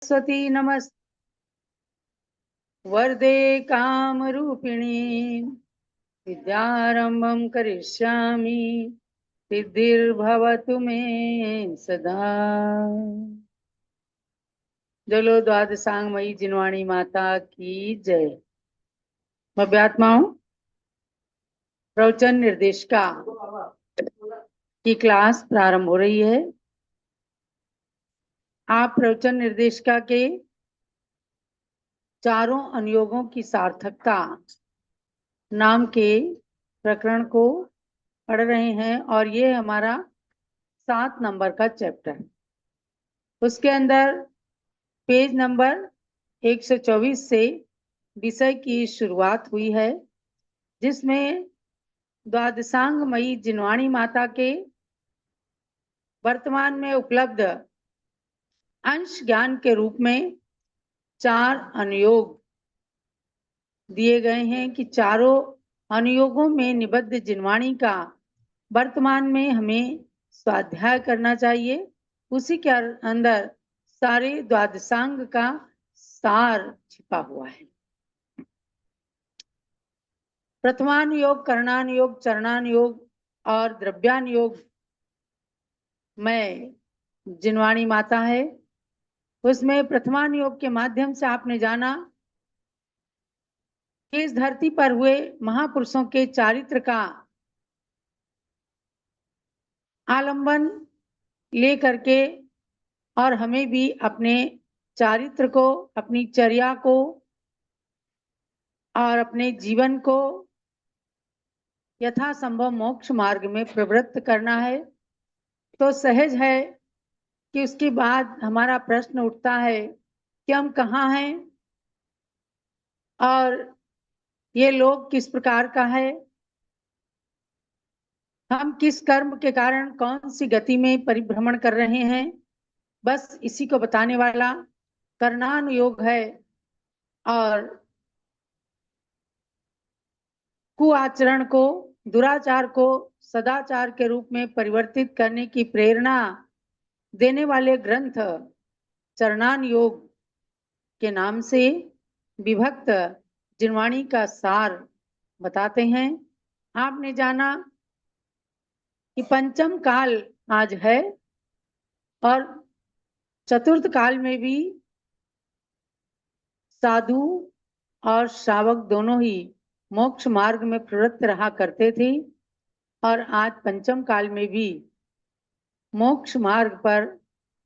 सरस्वती नमस् वरदे कामरूपिणी विद्यारंभं करिष्यामि सिद्धिर्भवतु मे सदा। जलो द्वादशांगमयी जिनवाणी माता की जय। भव्यात्माओं, प्रवचन निर्देशिका की क्लास प्रारंभ हो रही है। आप प्रवचन निर्देशिका के चारों अनुयोगों की सार्थकता नाम के प्रकरण को पढ़ रहे हैं और ये हमारा 7 नंबर का चैप्टर है। उसके अंदर पेज नंबर 124 से विषय की शुरुआत हुई है, जिसमें द्वादशांगमयी जिनवाणी माता के वर्तमान में उपलब्ध अंश ज्ञान के रूप में 4 अनुयोग दिए गए हैं कि चारों अनुयोगों में निबद्ध जिनवाणी का वर्तमान में हमें स्वाध्याय करना चाहिए। उसी के अंदर सारे द्वादशांग का सार छिपा हुआ है। प्रथमान योग, करणान योग, चरणान योग और द्रव्यान योग में जिनवाणी माता है। उसमें प्रथमान योग के माध्यम से आपने जाना कि इस धरती पर हुए महापुरुषों के चारित्र का आलंबन ले करके और हमें भी अपने चारित्र को, अपनी चर्या को और अपने जीवन को यथासंभव मोक्ष मार्ग में प्रवृत्त करना है। तो सहज है कि उसके बाद हमारा प्रश्न उठता है कि हम कहाँ हैं और ये लोग किस प्रकार का है, हम किस कर्म के कारण कौन सी गति में परिभ्रमण कर रहे हैं। बस इसी को बताने वाला करणान योग है और कुआचरण को, दुराचार को सदाचार के रूप में परिवर्तित करने की प्रेरणा देने वाले ग्रंथ चरणान योग के नाम से विभक्त जिनवाणी का सार बताते हैं। आपने जाना कि पंचम काल आज है और चतुर्थ काल में भी साधु और श्रावक दोनों ही मोक्ष मार्ग में प्रवृत्त रहा करते थे और आज पंचम काल में भी मोक्ष मार्ग पर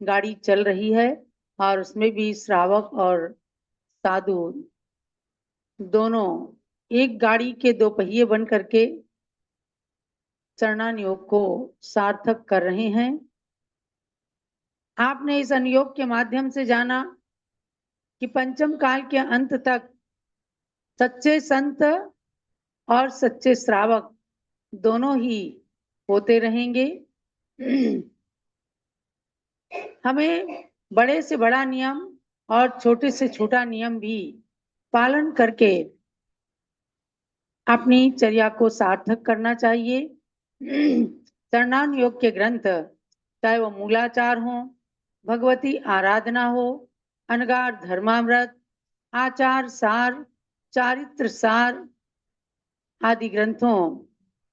गाड़ी चल रही है और उसमें भी श्रावक और साधु दोनों एक गाड़ी के 2 पहिए बन करके चरणान योग को सार्थक कर रहे हैं। आपने इस अनुयोग के माध्यम से जाना कि पंचम काल के अंत तक सच्चे संत और सच्चे श्रावक दोनों ही होते रहेंगे। हमें बड़े से बड़ा नियम और छोटे से छोटा नियम भी पालन करके अपनी चर्या को सार्थक करना चाहिए। चरणान योग के ग्रंथ, चाहे वो मूलाचार हो, भगवती आराधना हो, अनगार धर्मामृत, आचार सार, चारित्र सार आदि ग्रंथों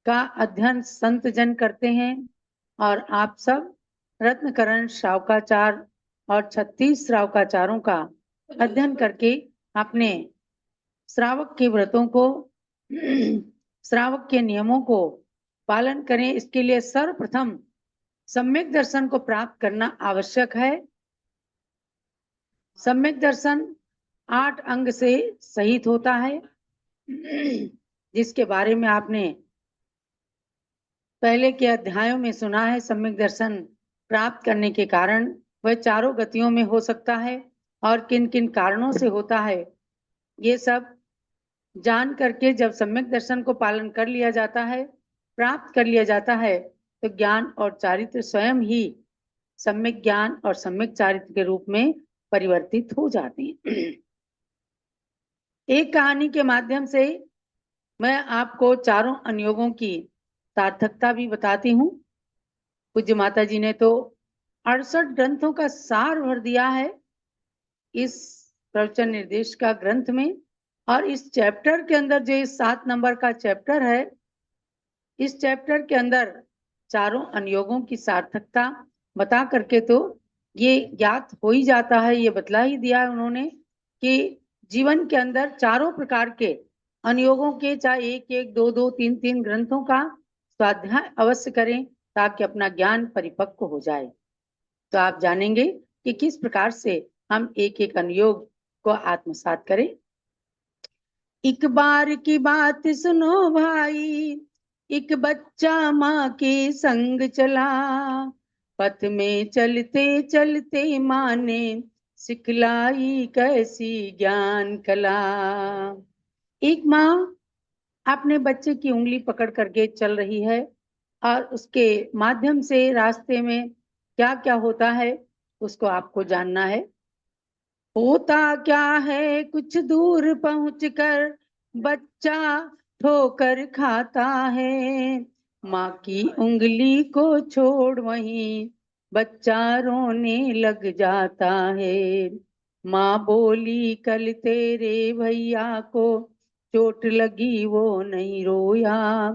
का अध्ययन संत जन करते हैं और आप सब रत्नकरण श्रावकाचार और 36 श्रावकाचारों का अध्ययन करके अपने श्रावक के व्रतों को, श्रावक के नियमों को पालन करें। इसके लिए सर्वप्रथम सम्यक दर्शन को प्राप्त करना आवश्यक है। सम्यक दर्शन 8 अंग से सहित होता है, जिसके बारे में आपने पहले के अध्यायों में सुना है। सम्यक दर्शन प्राप्त करने के कारण वह चारों गतियों में हो सकता है और किन किन कारणों से होता है, ये सब जान करके जब सम्यक दर्शन को पालन कर लिया जाता है, प्राप्त कर लिया जाता है, तो ज्ञान और चारित्र स्वयं ही सम्यक ज्ञान और सम्यक चारित्र के रूप में परिवर्तित हो जाते हैं। एक कहानी के माध्यम से मैं आपको चारों अनुयोगों की सार्थकता भी बताती हूँ। पूज्य माता जी ने तो 68 ग्रंथों का सार भर दिया है इस प्रवचन निर्देश का ग्रंथ में। और इस चैप्टर के अंदर जो 7 नंबर का चैप्टर है, इस चैप्टर के अंदर चारों अनुयोगों की सार्थकता बता करके तो ये ज्ञात हो ही जाता है, ये बतला ही दिया है उन्होंने कि जीवन के अंदर चारों प्रकार के अनुयोगों के, चाहे एक एक, दो दो, तीन तीन ग्रंथों का स्वाध्याय अवश्य करें ताकि अपना ज्ञान परिपक्व हो जाए। तो आप जानेंगे कि किस प्रकार से हम एक एक अनुयोग को आत्मसात करें। एक बार की बात सुनो भाई, एक बच्चा माँ के संग चला, पथ में चलते चलते माँ ने सिखलाई कैसी ज्ञान कला। एक माँ अपने बच्चे की उंगली पकड़ करके चल रही है और उसके माध्यम से रास्ते में क्या क्या होता है उसको आपको जानना है। होता क्या है, कुछ दूर पहुंचकर बच्चा ठोकर खाता है, माँ की उंगली को छोड़ वहीं बच्चा रोने लग जाता है। माँ बोली कल तेरे भैया को चोट लगी वो नहीं रोया,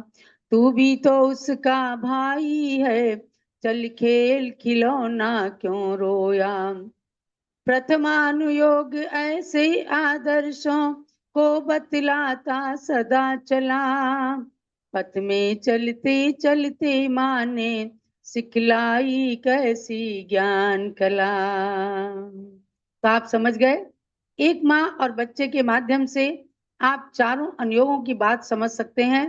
तू भी तो उसका भाई है, चल खेल खिलौना क्यों रोया। प्रथमानुयोग ऐसे आदर्शों को बतलाता सदा चला, पथ में चलते चलते माँ ने सिखलाई कैसी ज्ञान कला। तो आप समझ गए, एक माँ और बच्चे के माध्यम से आप चारों अनुयोगों की बात समझ सकते हैं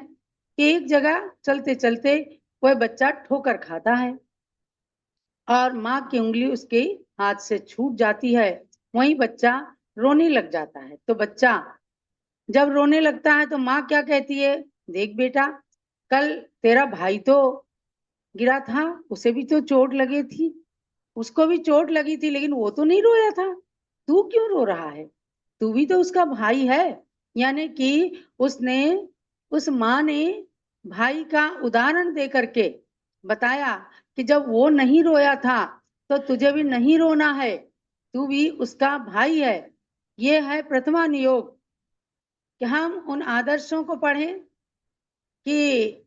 कि एक जगह चलते चलते कोई बच्चा ठोकर खाता है और माँ की उंगली उसके हाथ से छूट जाती है, वहीं बच्चा रोने लग जाता है। तो बच्चा जब रोने लगता है तो माँ क्या कहती है, देख बेटा, कल तेरा भाई तो गिरा था, उसे भी तो चोट लगी थी, उसको भी चोट लगी थी, लेकिन वो तो नहीं रोया था, तू क्यों रो रहा है, तू भी तो उसका भाई है। यानी कि उसने, उस माँ ने भाई का उदाहरण दे करके बताया कि जब वो नहीं रोया था तो तुझे भी नहीं रोना है, तू भी उसका भाई है। ये है प्रथमा नियोग कि हम उन आदर्शों को पढ़ें कि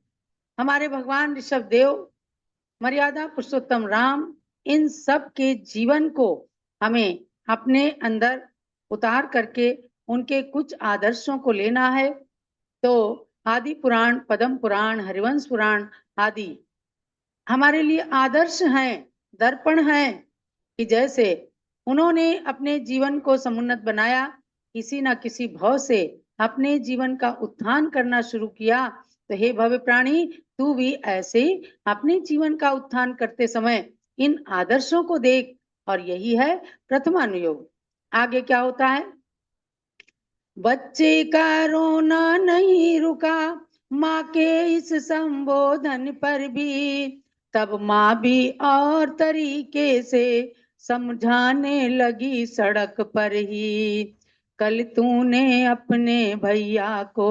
हमारे भगवान ऋषभ देव, मर्यादा पुरुषोत्तम राम, इन सब के जीवन को हमें अपने अंदर उतार करके उनके कुछ आदर्शों को लेना है। तो आदि पुराण, पद्म पुराण, हरिवंश पुराण आदि हमारे लिए आदर्श हैं, दर्पण हैं कि जैसे उन्होंने अपने जीवन को समुन्नत बनाया, किसी ना किसी भाव से अपने जीवन का उत्थान करना शुरू किया। तो हे भव्य प्राणी, तू भी ऐसे अपने जीवन का उत्थान करते समय इन आदर्शों को देख, और यही है प्रथमानुयोग। आगे क्या होता है, बच्चे का रोना नहीं रुका माँ के इस संबोधन पर भी, तब माँ भी और तरीके से समझाने लगी सड़क पर ही। कल तूने अपने भैया को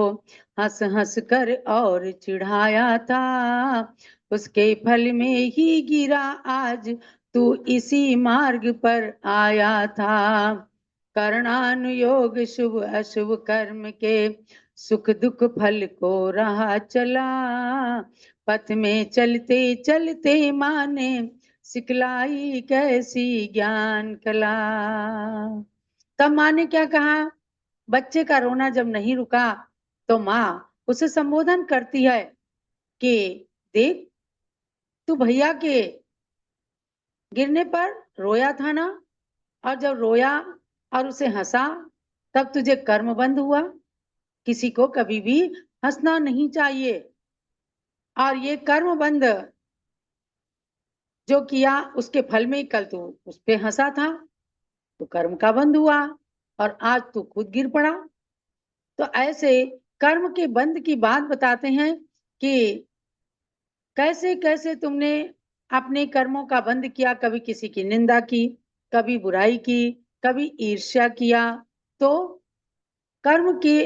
हंस हंस कर और चिढ़ाया था, उसके फल में ही गिरा आज तू इसी मार्ग पर आया था। कर्णानुयोग शुभ अशुभ कर्म के सुख दुख फल को रहा चला, पथ में चलते चलते माँ ने सिखलाई कैसी ज्ञान कला। तब माँ ने क्या कहा, बच्चे का रोना जब नहीं रुका तो माँ उसे संबोधन करती है कि देख, तू भैया के गिरने पर रोया था ना, और जब रोया और उसे हंसा तब तुझे कर्म बंध हुआ। किसी को कभी भी हंसना नहीं चाहिए, और ये कर्म बंध जो किया उसके फल में कल तू उस पे हंसा था तो कर्म का बंध हुआ और आज तू खुद गिर पड़ा। तो ऐसे कर्म के बंध की बात बताते हैं कि कैसे कैसे तुमने अपने कर्मों का बंध किया, कभी किसी की निंदा की, कभी बुराई की, कभी ईर्ष्या किया। तो कर्म के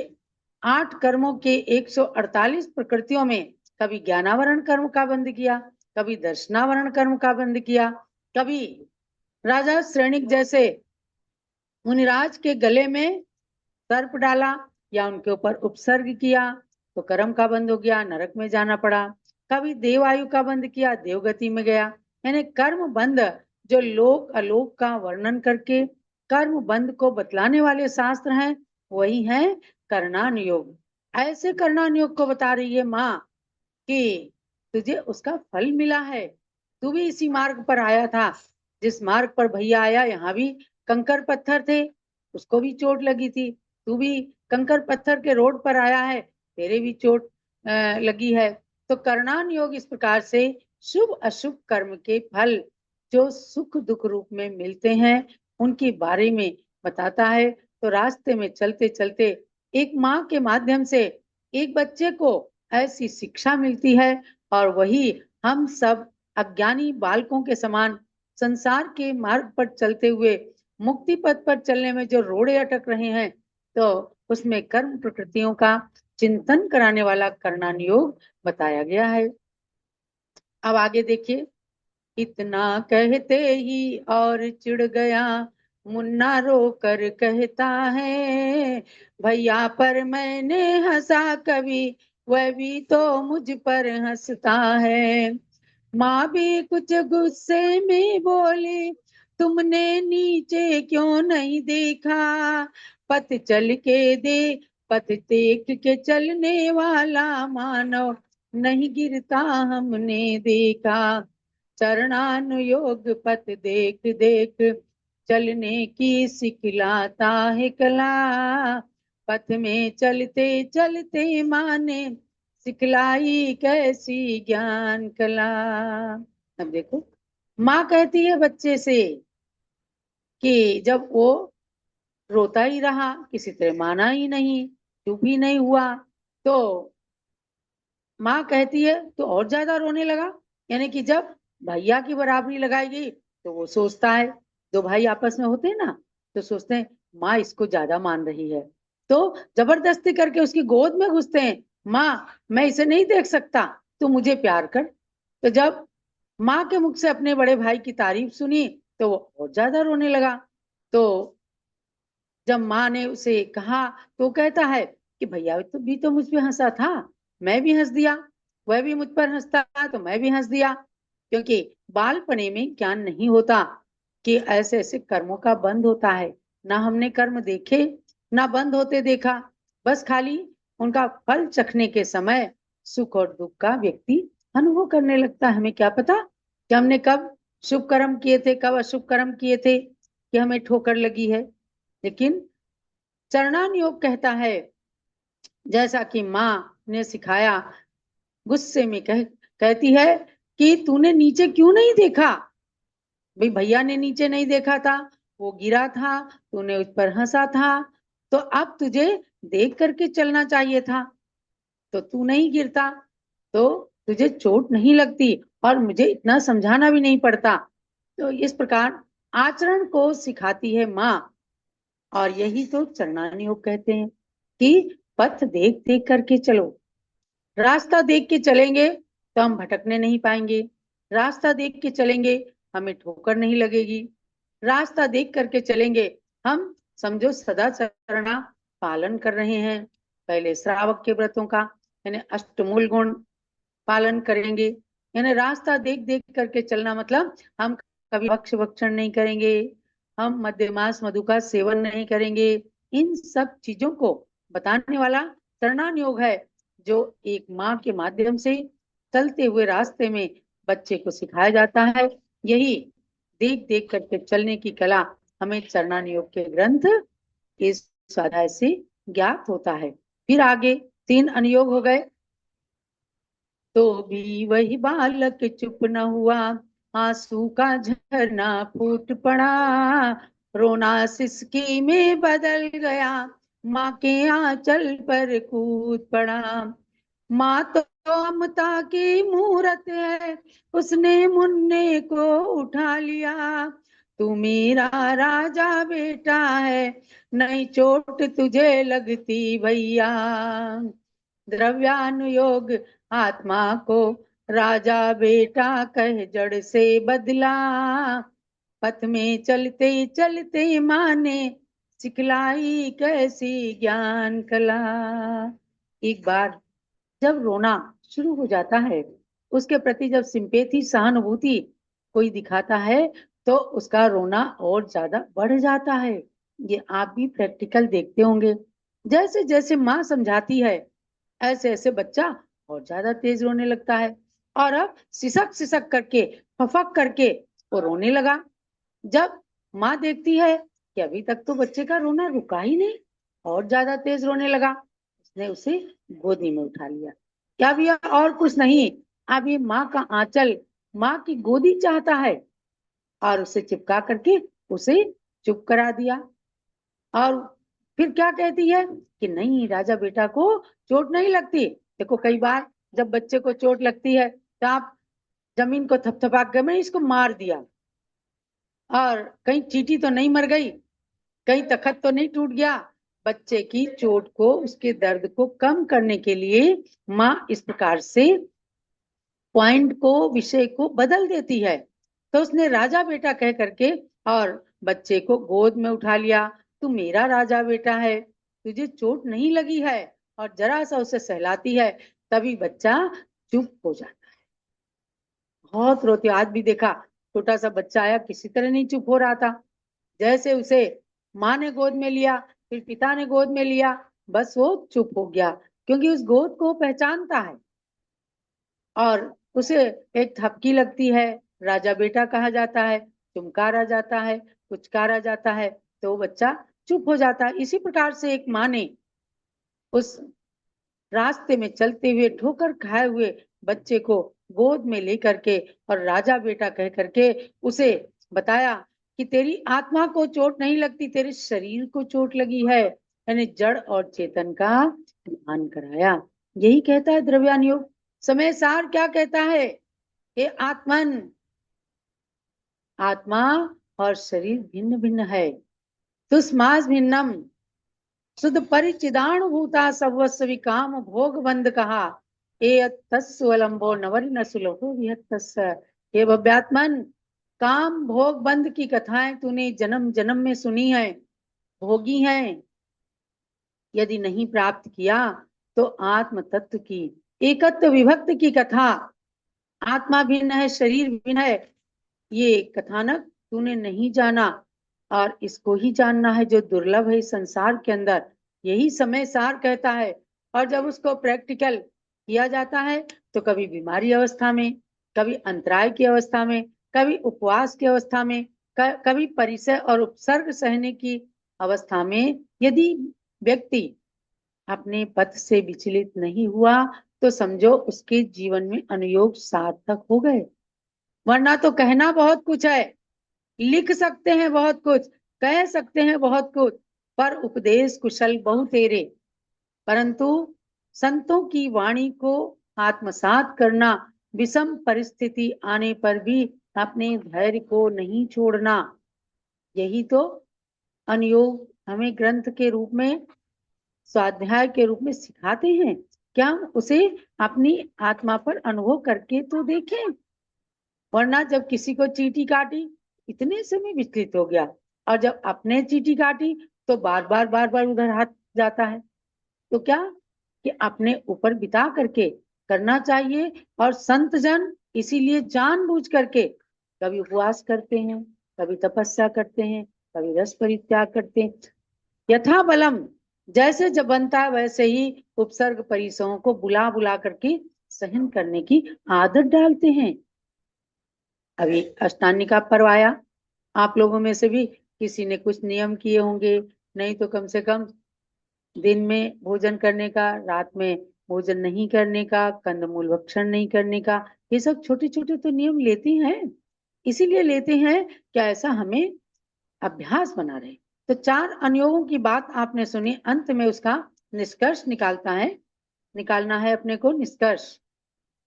8 कर्मों के 148 प्रकृतियों में कभी ज्ञानावरण कर्म का बंध किया, कभी दर्शनावरण कर्म का बंध किया, कभी राजा श्रेणिक जैसे मुनिराज के गले में सर्प डाला या उनके ऊपर उपसर्ग किया तो कर्म का बंध हो गया, नरक में जाना पड़ा। कभी देवायु का बंध किया, देवगति में गया। यानी कर्म बंध जो लोक अलोक का वर्णन करके कर्म बंध को बतलाने वाले शास्त्र हैं, वही है करणान योग। ऐसे करणान योग को बता रही है माँ कि तुझे उसका फल मिला है। तू भी इसी मार्ग पर आया था, जिस मार्ग पर भैया आया, यहाँ भी कंकर पत्थर थे, उसको भी चोट लगी थी। तू भी कंकर पत्थर के रोड पर आया है, तेरे भी चोट लगी है। तो करणान योग इस प्रकार से शुभ अशुभ कर्म के फल जो सुख दुख रूप में मिलते हैं, उनके बारे में बताता है। तो रास्ते में चलते चलते एक माँ के माध्यम से एक बच्चे को ऐसी शिक्षा मिलती है, और वही हम सब अज्ञानी बालकों के समान संसार के मार्ग पर चलते हुए मुक्ति पथ पर चलने में जो रोड़े अटक रहे हैं, तो उसमें कर्म प्रकृतियों का चिंतन कराने वाला करणान योग बताया गया है। अब आगे देखिए, इतना कहते ही और चिढ़ गया, मुन्ना रो कर कहता है, भैया पर मैंने हंसा कभी, वह भी तो मुझ पर हंसता है। माँ भी कुछ गुस्से में बोली, तुमने नीचे क्यों नहीं देखा, पथ चल के दे पथ देख के चलने वाला मानव नहीं गिरता हमने देखा। चरणानुयोग पथ देख देख चलने की सिखलाता है कला, पथ में चलते चलते माने सिखलाई कैसी ज्ञान कला। अब देखो, माँ कहती है बच्चे से कि जब वो रोता ही रहा, किसी तरह माना ही नहीं, चुप ही नहीं हुआ, तो माँ कहती है तो और ज्यादा रोने लगा। यानी कि जब भैया की बराबरी लगाई गई, तो वो सोचता है, दो भाई आपस में होते हैं ना, तो सोचते हैं माँ इसको ज्यादा मान रही है, तो जबरदस्ती करके उसकी गोद में घुसते हैं। माँ मैं इसे नहीं देख सकता, तू मुझे प्यार कर। तो जब माँ के मुख से अपने बड़े भाई की तारीफ सुनी, तो वो और ज्यादा रोने लगा। तो जब माँ ने उसे कहा, तो कहता है कि भैया तो मुझ पे हंसा था, मैं भी हंस दिया, वह भी मुझ पर हंसता तो मैं भी हंस दिया। क्योंकि बालपने में ज्ञान नहीं होता कि ऐसे ऐसे कर्मों का बंध होता है। ना हमने कर्म देखे, ना बंद होते देखा, बस खाली उनका फल चखने के समय सुख और दुख का व्यक्ति अनुभव करने लगता है। हमें क्या पता कि हमने कब शुभ कर्म किए थे, कब अशुभ कर्म किए थे, कि हमें ठोकर लगी है। लेकिन चरणान योग कहता है, जैसा कि माँ ने सिखाया, गुस्से में कहती है कि तूने नीचे क्यों नहीं देखा। भाई भैया ने नीचे नहीं देखा था, वो गिरा था, तूने उस पर हंसा था, तो अब तुझे देख करके चलना चाहिए था, तो तू नहीं गिरता, तो तुझे चोट नहीं लगती, और मुझे इतना समझाना भी नहीं पड़ता। तो इस प्रकार आचरण को सिखाती है माँ। और यही तो चरणान योग कहते हैं कि पथ देख देख करके चलो। रास्ता देख के चलेंगे तो हम भटकने नहीं पाएंगे, रास्ता देख के चलेंगे हमें ठोकर नहीं लगेगी, रास्ता देख करके चलेंगे हम समझो सदाचरणा पालन कर रहे हैं। पहले श्रावक के व्रतों का यानी अष्टमूल गुण पालन करेंगे। यानी रास्ता देख देख करके चलना मतलब हम कभी भक्ष भक्षण नहीं करेंगे, हम मद्य मांस मधु का सेवन नहीं करेंगे। इन सब चीजों को बताने वाला चरणान योग है, जो एक माँ के माध्यम से चलते हुए रास्ते में बच्चे को सिखाया जाता है। यही देख देख करके चलने की कला हमें चरणान योग के ग्रंथ इस स्वाध्याय से ज्ञात होता है। फिर आगे 3 अनुयोग हो गए। तो भी वही बालक चुप न हुआ, आंसू का झरना फूट पड़ा, रोना सिसकी में बदल गया, माँ के आंचल पर कूद पड़ा। माँ तो ममता की मूरत है, उसने मुन्ने को उठा लिया, तू मेरा राजा बेटा है, नहीं चोट तुझे लगती भैया। द्रव्यानुयोग आत्मा को राजा बेटा कह जड़ से बदला, पथ में चलते चलते माने सिखलाई कैसी ज्ञान कला। एक बार जब रोना शुरू हो जाता है, उसके प्रति जब सिंपेथी सहानुभूति कोई दिखाता है, तो उसका रोना और ज्यादा बढ़ जाता है। ये आप भी प्रैक्टिकल देखते होंगे। जैसे जैसे माँ समझाती है, ऐसे ऐसे बच्चा और ज्यादा तेज रोने लगता है। और अब सिसक सिसक करके, फफक करके वो रोने लगा। जब माँ देखती है कि अभी तक तो बच्चे का रोना रुका ही नहीं, और ज्यादा तेज रोने लगा, उसने उसे गोदी में उठा लिया। क्या भैया, और कुछ नहीं, अब ये माँ का आंचल, माँ की गोदी चाहता है, और उसे चिपका करके उसे चुप करा दिया। और फिर क्या कहती है कि नहीं, राजा बेटा को चोट नहीं लगती। देखो, कई बार जब बच्चे को चोट लगती है तो आप जमीन को थपथपा के, मैं इसको मार दिया, और कहीं चींटी तो नहीं मर गई, कहीं तखत तो नहीं टूट गया। बच्चे की चोट को, उसके दर्द को कम करने के लिए माँ इस प्रकार से पॉइंट को, विषय को बदल देती है। तो उसने राजा बेटा कह करके और बच्चे को गोद में उठा लिया। तू मेरा राजा बेटा है, तुझे चोट नहीं लगी है। और जरा सा उसे सहलाती है, तभी बच्चा चुप हो जाता है। बहुत रोती, आज भी देखा, छोटा सा बच्चा आया, किसी तरह नहीं चुप हो रहा था। जैसे उसे माँ ने गोद में लिया, फिर पिता ने गोद में लिया, बस वो चुप हो गया, क्योंकि उस गोद को पहचानता है। और उसे एक थपकी लगती है, राजा बेटा कहा जाता है, चुमकारा जाता है, पुचकारा जाता है, तो वो बच्चा चुप हो जाता है। इसी प्रकार से एक माँ ने उस रास्ते में चलते हुए ठोकर खाए हुए बच्चे को गोद में लेकर के और राजा बेटा कह करके उसे बताया कि तेरी आत्मा को चोट नहीं लगती, तेरे शरीर को चोट लगी है। यानी जड़ और चेतन का ध्यान कराया। यही कहता है द्रव्यान योग। समय सार क्या कहता है? हे आत्मन, आत्मा और शरीर भिन्न भिन्न है। तुस्मास भिन्नम शुद्ध परिचिदाणु भूता सर्वस्वी काम भोग बंद कहा। ए तस्वलंबो नवरि न सुलभो विहत्तस्य। हे भव्यात्मन, काम भोग बंद की कथाएं तूने जन्म जन्म में सुनी है, भोगी हैं। यदि नहीं प्राप्त किया तो आत्म तत्व की एकत्व विभक्त की कथा, आत्मा भिन्न है, शरीर भिन्न है, ये कथानक तूने नहीं जाना। और इसको ही जानना है जो दुर्लभ है इस संसार के अंदर। यही समय सार कहता है। और जब उसको प्रैक्टिकल किया जाता है, तो कभी बीमारी अवस्था में, कभी अंतराय की अवस्था में, कभी उपवास की अवस्था में, कभी परिसर और उपसर्ग सहने की अवस्था में, यदि व्यक्ति अपने पथ से विचलित नहीं हुआ, तो समझो उसके जीवन में अनुयोग सार्थक हो गए। वरना तो कहना बहुत कुछ है, लिख सकते हैं बहुत कुछ, कह सकते हैं बहुत कुछ, पर उपदेश कुशल बहु तेरे, परंतु संतों की वाणी को आत्मसात करना, विषम परिस्थिति आने पर भी अपने धैर्य को नहीं छोड़ना, यही तो अनुयोग हमें ग्रंथ के रूप में, स्वाध्याय के रूप में सिखाते हैं। क्या हम उसे अपनी आत्मा पर अनुभव करके तो देखें। वरना जब किसी को चींटी काटी, इतने से में विचलित हो गया, और जब अपने चींटी काटी तो बार बार उधर हाथ जाता है। तो क्या कि अपने ऊपर बिता करके करना चाहिए। और संत जन इसीलिए जानबूझ करके कभी उपवास करते हैं, कभी तपस्या करते हैं, कभी रस परित्याग करते हैं। यथा बलम, जैसे जब बनता है वैसे ही उपसर्ग परिसरों को बुला बुला करके सहन करने की आदत डालते हैं। अभी अष्टानी का पर्व आया, आप लोगों में से भी किसी ने कुछ नियम किए होंगे, नहीं तो कम से कम दिन में भोजन करने का, रात में भोजन नहीं करने का, कंदमूल भक्षण नहीं करने का, ये सब छोटे छोटे तो नियम लेते हैं। इसीलिए लेते हैं क्या ऐसा हमें अभ्यास बना रहे। तो चार अनुयोगों की बात आपने सुनी, अंत में उसका निष्कर्ष निकालना है अपने को निष्कर्ष।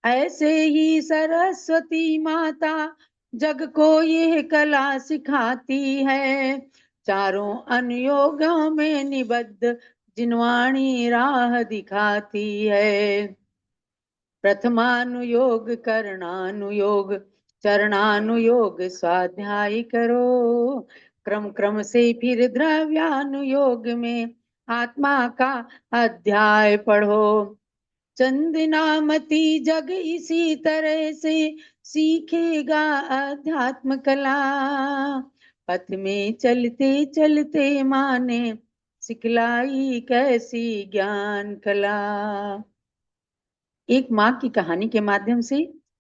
ऐसे ही सरस्वती माता जग को यह कला सिखाती है, चारों अनुयोगों में निबद्ध जिनवाणी राह दिखाती है। प्रथमानुयोग करणानुयोग, चरणानुयोग स्वाध्याय करो, क्रम क्रम से फिर द्रव्यानुयोग में आत्मा का अध्याय पढ़ो। चंदनामती जग इसी तरह से सीखेगा अध्यात्म कला। पथ में चलते चलते माने सिखलाई कैसी ज्ञान कला। एक माँ की कहानी के माध्यम से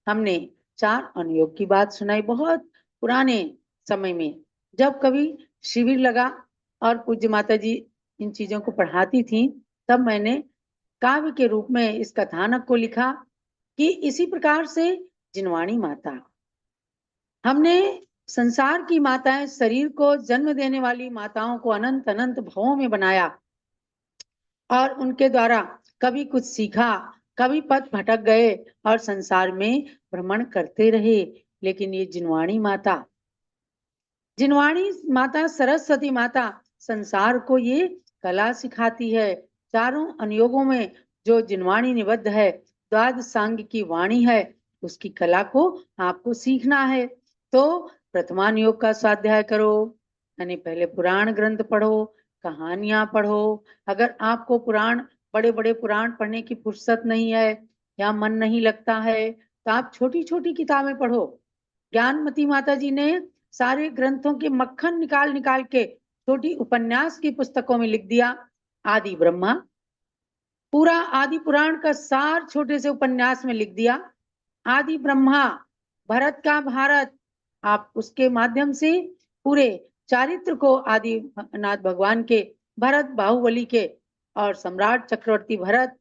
हमने 4 अनुयोग की बात सुनाई। बहुत पुराने समय में जब कभी शिविर लगा और पूज्य माता जी इन चीजों को पढ़ाती थी, तब मैंने काव्य के रूप में इस कथानक को लिखा कि इसी प्रकार से जिनवाणी माता, हमने संसार की माताएं, शरीर को जन्म देने वाली माताओं को अनंत अनंत भवों में बनाया और उनके द्वारा कभी कुछ सीखा, कभी पथ भटक गए और संसार में भ्रमण करते रहे। लेकिन ये जिनवाणी माता सरस्वती माता संसार को ये कला सिखाती है। चारों अनुयोगों में जो जिनवाणी निबद्ध है, द्वादश सांग की वाणी है, उसकी कला को आपको सीखना है। तो प्रथमानुयोग का स्वाध्याय करो, यानी पहले पुराण ग्रंथ पढ़ो, कहानियां पढ़ो। अगर आपको पुराण, बड़े बड़े पुराण पढ़ने की फुर्सत नहीं है या मन नहीं लगता है, तो आप छोटी छोटी किताबें पढ़ो। ज्ञानमती माता जी ने सारे ग्रंथों के मक्खन निकाल निकाल के छोटी उपन्यास की पुस्तकों में लिख दिया। आदि ब्रह्मा, पूरा आदि पुराण का सार छोटे से उपन्यास में लिख दिया। आदि ब्रह्मा, भरत का भारत, आप उसके माध्यम से पूरे चारित्र को, आदि नाथ भगवान के, भरत बाहुबली के और सम्राट चक्रवर्ती भरत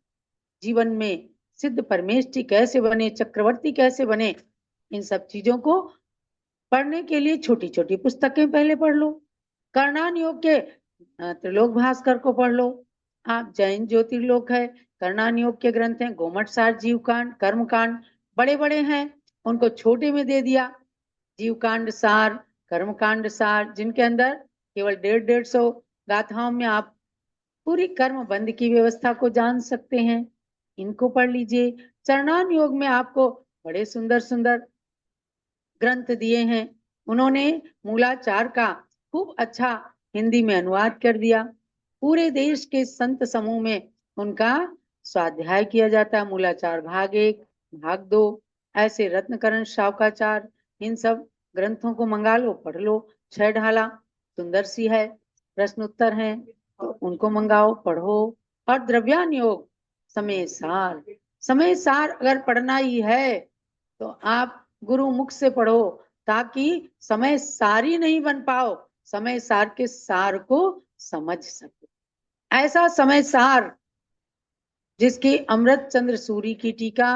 जीवन में सिद्ध परमेष्ठी कैसे बने, चक्रवर्ती कैसे बने, इन सब चीजों को पढ़ने के लिए छोटी छोटी पुस्तकें पहले पढ़ लो। कर्णान योग के त्रिलोक भास्कर को पढ़ लो। आप जैन ज्योतिर्लोक है, कर्णान योग के ग्रंथ हैं, गोमट सार, जीव कांड, कर्म कांड, बड़े बड़े हैं, उनको छोटे में दे दिया। जीव कांड सार, कर्म कांड सार, जिनके अंदर केवल 150-150 गाथाओं में आप पूरी कर्म बंद की व्यवस्था को जान सकते हैं। इनको पढ़ लीजिए। चरणान योग में आपको बड़े सुंदर सुंदर ग्रंथ दिए हैं। उन्होंने मूलाचार का खूब अच्छा हिंदी में अनुवाद कर दिया। पूरे देश के संत समूह में उनका स्वाध्याय किया जाता है। मूलाचार भाग 1, भाग 2, ऐसे रत्नकरण, शावकाचार, इन सब ग्रंथों को मंगा लो, पढ़ लो। 6 ढाला सुंदर सी है, प्रश्न उत्तर हैं, तो उनको मंगाओ, पढ़ो। और द्रव्यान योग, समय सार अगर पढ़ना ही है तो आप गुरु मुख से पढ़ो, ताकि समय सारी नहीं बन पाओ, समय सार के सार को समझ सको। ऐसा समय सार जिसकी अमृत चंद्र सूरी की टीका,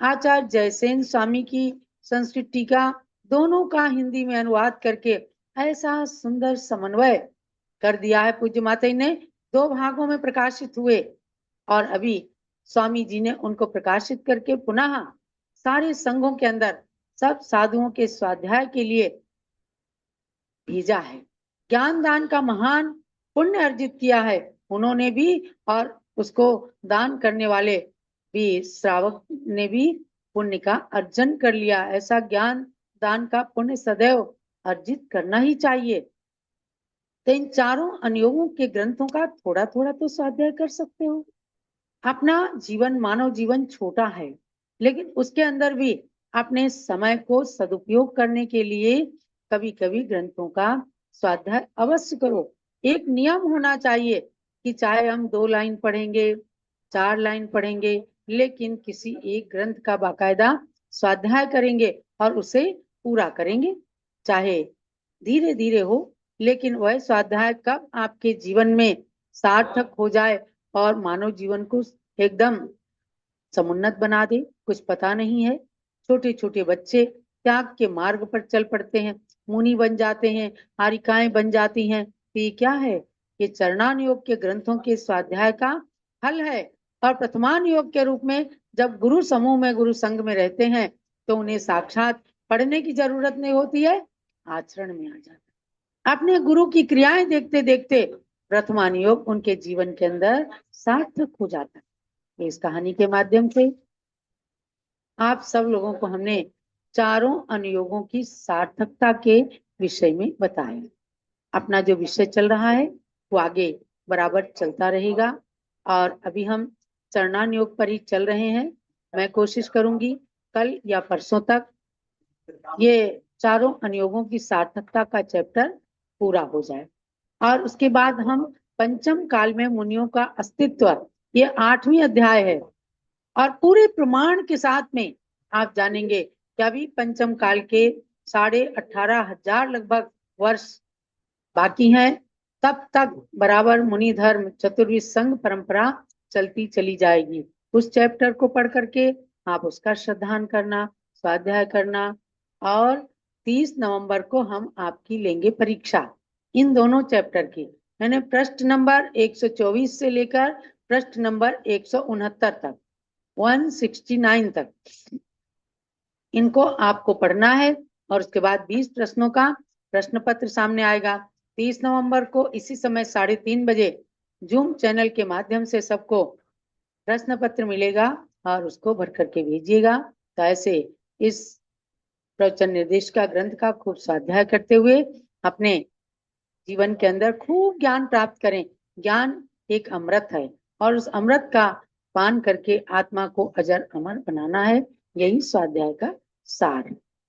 आचार्य जयसेन स्वामी की संस्कृत टीका, दोनों का हिंदी में अनुवाद करके ऐसा सुंदर समन्वय कर दिया है पूज्य माता ने। 2 भागों में प्रकाशित हुए और अभी स्वामी जी ने उनको प्रकाशित करके पुनः सारे संघों के अंदर सब साधुओं के स्वाध्याय के लिए भेजा है। ज्ञान दान का महान पुण्य अर्जित किया है उन्होंने भी, और उसको दान करने वाले भी, श्रावक ने भी पुण्य का अर्जन कर लिया। ऐसा ज्ञान दान का पुण्य सदैव अर्जित करना ही चाहिए। तो इन चारों अनुयोगों के ग्रंथों का थोड़ा थोड़ा तो स्वाध्याय कर सकते हो। अपना जीवन, मानव जीवन छोटा है, लेकिन उसके अंदर भी अपने समय को सदुपयोग करने के लिए कभी कभी ग्रंथों का स्वाध्याय अवश्य करो। एक नियम होना चाहिए कि चाहे हम 2 लाइन पढ़ेंगे, 4 लाइन पढ़ेंगे, लेकिन किसी एक ग्रंथ का बाकायदा स्वाध्याय करेंगे और उसे पूरा करेंगे। चाहे धीरे धीरे हो, लेकिन वह स्वाध्याय कब आपके जीवन में सार्थक हो जाए और मानव जीवन को एकदम समुन्नत बना दे, कुछ पता नहीं है। छोटे छोटे बच्चे त्याग के मार्ग पर चल पड़ते हैं, मुनि बन जाते हैं, हारिकाएं बन जाती हैं। तो ये क्या है? ये चरणान योग के ग्रंथों के स्वाध्याय का फल है। और प्रथमान योग के रूप में जब गुरु समूह में, गुरु संघ में रहते हैं, तो उन्हें साक्षात पढ़ने की जरूरत नहीं होती है, आचरण में आ जाता है। अपने गुरु की क्रियाएं देखते देखते प्रथमान योग उनके जीवन के अंदर सार्थक हो जाता है। इस कहानी के माध्यम से आप सब लोगों को हमने चारों अनुयोगों की सार्थकता के विषय में बताया। अपना जो विषय चल रहा है वो आगे बराबर चलता रहेगा। और अभी हम चरणान योग पर ही चल रहे हैं। मैं कोशिश करूंगी कल या परसों तक ये चारों अनुयोगों की सार्थकता का चैप्टर पूरा हो जाए। और उसके बाद हम पंचम काल में मुनियों का अस्तित्व, ये 8वीं अध्याय है। और पूरे प्रमाण के साथ में आप जानेंगे कि अभी पंचम काल के 18,500 लगभग वर्ष बाकी हैं। तब तक बराबर मुनि धर्म चतुर्विध संघ परंपरा चलती चली जाएगी। उस चैप्टर को पढ़ करके आप उसका श्रद्धान करना, स्वाध्याय करना। और 30 नवंबर को हम आपकी लेंगे परीक्षा इन दोनों चैप्टर की, यानी पृष्ठ नंबर 124 से लेकर पृष्ठ नंबर 169 तक, 169 तक इनको आपको पढ़ना है। और उसके बाद 20 प्रश्नों का प्रश्न पत्र सामने आएगा 30 नवंबर को इसी समय 3:30 बजे जूम चैनल के माध्यम से सबको प्रश्न पत्र मिलेगा और उसको भर करके भेजिएगा। तो ऐसे इस प्रवचन निर्देशिका ग्रंथ का खूब स्वाध्याय करते हुए अपने जीवन के अंदर खूब ज्ञान प्राप्त करें। ज्ञान एक अमृत है और उस अमृत का पान करके आत्मा को अजर अमर बनाना है। यही स्वाध्याय का सार है।